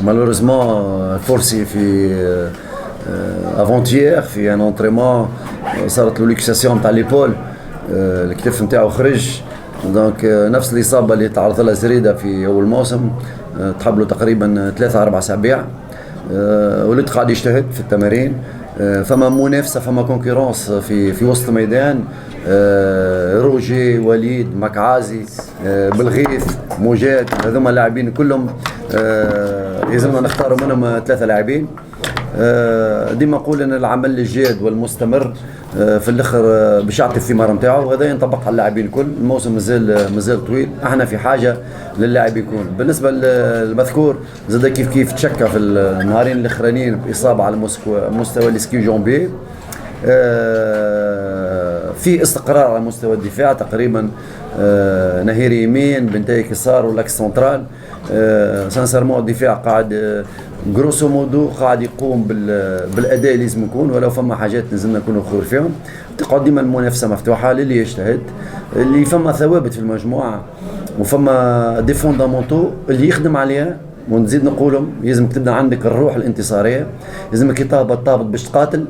مالوريزمون فورسي في افونتيير في ان اونتريمون صارت له لوكساسيون تاع ليبول، الكتف نتاعو خرج. دونك نفس الاصابه اللي تعرض لها زريده في اول موسم، تحب له تقريبا 3-4 اسابيع. ولد قاعد يجتهد في التمارين، فما منافسه، فما كونكورونس في وسط الميدان. روجي، وليد، مكعازي، بالغيث، موجات، هذوما اللاعبين كلهم يلزمنا نختاروا منهم 3 لاعبين. ديما نقول ان العمل الجاد والمستمر في الاخر باش يعطي الثمار نتاعو، وهذا ينطبق على اللاعبين الكل. الموسم مازال طويل، احنا في حاجه للاعب يكون. بالنسبه للمذكور زاد كيف تشكى في النهارين الاخرانيين باصابه على مستوى الاسكي جونبي. في استقرار على مستوى الدفاع تقريبا. نهيري يمين، بنتايك يسار، ولاكس سنترال. سانسيرمون الدفاع قاعد غروسو مودو قاعد يقوم بالاداء اللي لازم يكون، ولو فما حاجات لازمنا نكونوا خير فيهم. تقعد ديما المنافسه مفتوحه للي يجتهد، اللي فما ثوابت في المجموعه وفما دي فوندامونتو اللي يخدم عليها. ونزيد نقولهم، لازمك تبدا عندك الروح الانتصاريه، لازمك تهبط باش تقاتل،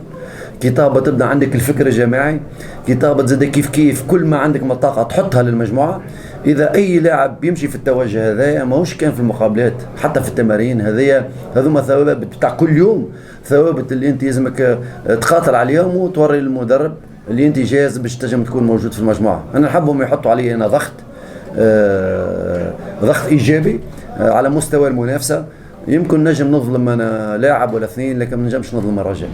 كتابة تبدا عندك الفكر الجماعي، كتابة زاد كيف كل ما عندك من طاقة تحطها للمجموعة. إذا أي لاعب يمشي في التوجه هذايا ماهوش كان في المقابلات، حتى في التمارين هذوما ثوابت بتاع كل يوم، ثوابت اللي أنت لازمك تقاتل عليهم وتوري للمدرب اللي أنت جاهز باش تنجم تكون موجود في المجموعة. أنا نحبهم يحطوا علي أنا ضغط إيجابي على مستوى المنافسة. يمكن نجم نظلم أنا لاعب ولا 2، لكن ما نجمش نظلم الرجال.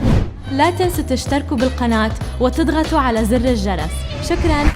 لا تنسوا تشتركوا بالقناة وتضغطوا على زر الجرس. شكراً.